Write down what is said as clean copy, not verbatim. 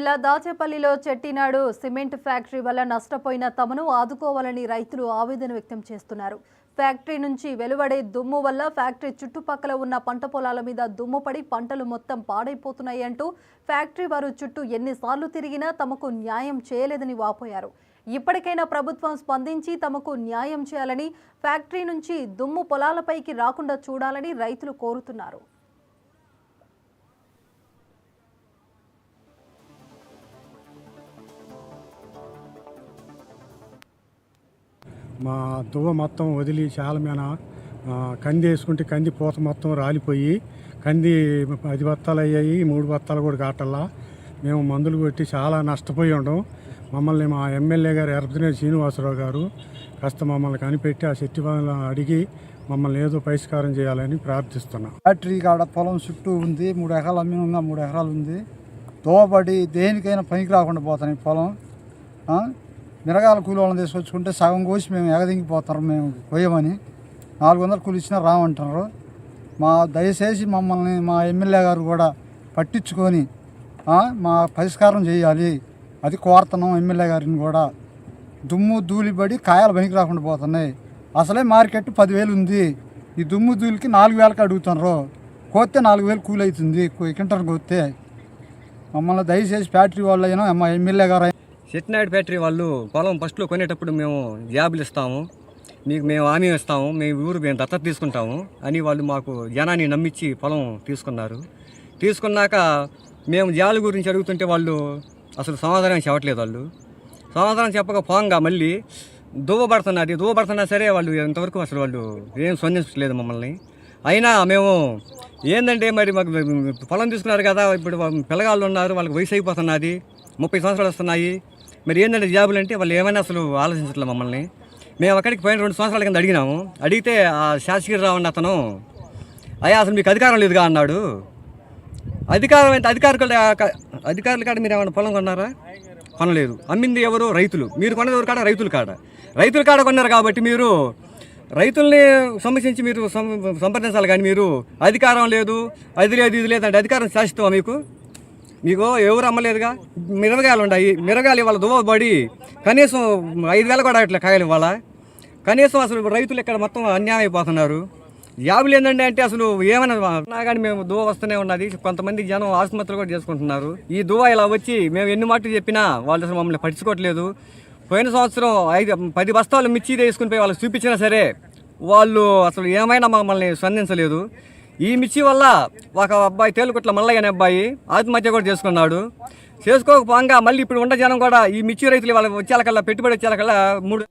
జిల్లా దాచేపల్లిలో Chettinad cement factory వల్ల నష్టపోయిన తమను ఆదుకోవాలని రైతులు ఆవేదన వ్యక్తం చేస్తున్నారు. ఫ్యాక్టరీ నుంచి వెలువడే దుమ్ము వల్ల ఫ్యాక్టరీ చుట్టుపక్కల ఉన్న పంట పొలాల మీద దుమ్ము పడి పంటలు మొత్తం పాడైపోతున్నాయి అంటూ ఫ్యాక్టరీ వారు చుట్టూ ఎన్నిసార్లు తిరిగినా తమకు న్యాయం చేయలేదని వాపోయారు. ఇప్పటికైనా ప్రభుత్వం స్పందించి తమకు న్యాయం చేయాలని, ఫ్యాక్టరీ నుంచి దుమ్ము పొలాలపైకి రాకుండా చూడాలని రైతులు కోరుతున్నారు. మా దువ్వ మొత్తం వదిలి చాలా మీద కంది వేసుకుంటే కంది పూత మొత్తం రాలిపోయి కంది 10 బత్తాలు అయ్యాయి, 3 బత్తాలు కూడా కాటల్లా. మేము మందులు కొట్టి చాలా నష్టపోయి ఉండం. మమ్మల్ని మా ఎమ్మెల్యే గారు ఎర్రపతినేని శ్రీనివాసరావు గారు కాస్త మమ్మల్ని కనిపెట్టి ఆ శెట్టి వాళ్ళని అడిగి మమ్మల్ని ఏదో పరిష్కారం చేయాలని ప్రార్థిస్తున్నాం. ఫ్యాక్టరీ కాడ పొలం చుట్టూ ఉంది, 3 ఎకరాలు అమ్మినంగా 3 ఎకరాలు ఉంది. దోవబడి దేనికైనా పనికి రాకుండా పోతాయి పొలం. మిరగాల కూలి వాళ్ళని తీసుకొచ్చుకుంటే సగం కోసి మేము ఎగదింగిపోతారు, మేము పోయామని 400 కూలి ఇచ్చినా రామంటారు. దయచేసి మమ్మల్ని మా ఎమ్మెల్యే గారు కూడా పట్టించుకొని మా పరిష్కారం చేయాలి, అది కోరుతున్నాం. ఎమ్మెల్యే గారిని కూడా దుమ్ము ధూళిపడి కాయలు పనికి రాకుండా పోతున్నాయి. అసలే మార్కెట్ 10,000 ఉంది, ఈ దుమ్ము ధూళికి 4,000కి అడుగుతున్నారు. కోస్తే 4,000 కూలి అవుతుంది కింటర్ కోస్తే. మమ్మల్ని దయచేసి ఫ్యాక్టరీ వాళ్ళు అయినా మా ఎమ్మెల్యే గారు చెట్టినాడు ఫ్యాక్టరీ వాళ్ళు పొలం ఫస్ట్లో కొనేటప్పుడు మేము జాబులు ఇస్తాము, మీకు మేము హామీ ఇస్తాము, మేము ఊరు మేము దత్తత తీసుకుంటాము అని వాళ్ళు మాకు జనాన్ని నమ్మించి పొలం తీసుకున్నారు. తీసుకున్నాక మేము జాబుల గురించి అడుగుతుంటే వాళ్ళు అసలు సమాధానం చెప్పట్లేదు. వాళ్ళు సమాధానం చెప్పకపోగా మళ్ళీ దువ్వబడుతున్నా సరే వాళ్ళు ఇంతవరకు అసలు వాళ్ళు ఏం స్పందించట్లేదు మమ్మల్ని. అయినా మేము ఏంటంటే మరి మాకు పొలం తీసుకున్నారు కదా, ఇప్పుడు పిల్లగాళ్ళు ఉన్నారు, వాళ్ళకి వయసు అయిపోతున్నది, 30 సంవత్సరాలు వస్తున్నాయి. మరి ఏంటంటే జాబులు అంటే వాళ్ళు ఏమైనా అసలు ఆలోచించట్లేదు మమ్మల్ని. మేము అక్కడికి పోయిన 2 సంవత్సరాల కింద అడిగినాము. అడిగితే ఆ శాసగిరిరావు అన్న అతను అయ్యా అసలు మీకు అధికారం లేదుగా అన్నాడు. అధికారం అంటే అధికారులు కాడ మీరు ఏమైనా పొలం కొన్నారా? కొనలేదు. అమ్మింది ఎవరు? రైతులు. మీరు కొన్నది ఎవరు కాడ? రైతుల కాడ కొన్నారు కాబట్టి మీరు రైతుల్ని సమస్యించి మీరు సంప్రదించాలి. కానీ మీరు అధికారం లేదు, అది లేదు, ఇది లేదు అంటే అధికారం శాశ్వతమా మీకు ఎవరు అమ్మలేదుగా. మిరగాయలు ఉన్నాయి, మిరగాయలు ఇవాళ దువ్వబడి కనీసం 5,000 కూడా అట్లా కాయలు ఇవ్వాలా. కనీసం అసలు రైతులు ఇక్కడ మొత్తం అన్యాయం అయిపోతున్నారు. జాబులు ఏంటంటే అంటే అసలు ఏమైనా కానీ మేము దువ్వ వస్తూనే ఉన్నది. కొంతమంది జనం ఆసుపత్రులు కూడా చేసుకుంటున్నారు. ఈ దువ్వ ఇలా వచ్చి మేము ఎన్ని మాటలు చెప్పినా వాళ్ళు అసలు మమ్మల్ని పట్టించుకోవట్లేదు. పోయిన సంవత్సరం 10 బస్తాలు మిర్చి తీసుకుని పోయి వాళ్ళకి చూపించినా సరే వాళ్ళు అసలు ఏమైనా మమ్మల్ని స్పందించలేదు. ఈ మిర్చి వల్ల ఒక అబ్బాయి తేలుకుట్ల మల్లయ్య అనే అబ్బాయి ఆత్మహత్య కూడా చేసుకున్నాడు. చేసుకోకపోగా మళ్ళీ ఇప్పుడు ఉన్న జనం కూడా ఈ మిర్చి రైతులు వాళ్ళకి వచ్చేకల్లా పెట్టుబడి వచ్చేకల్లా 3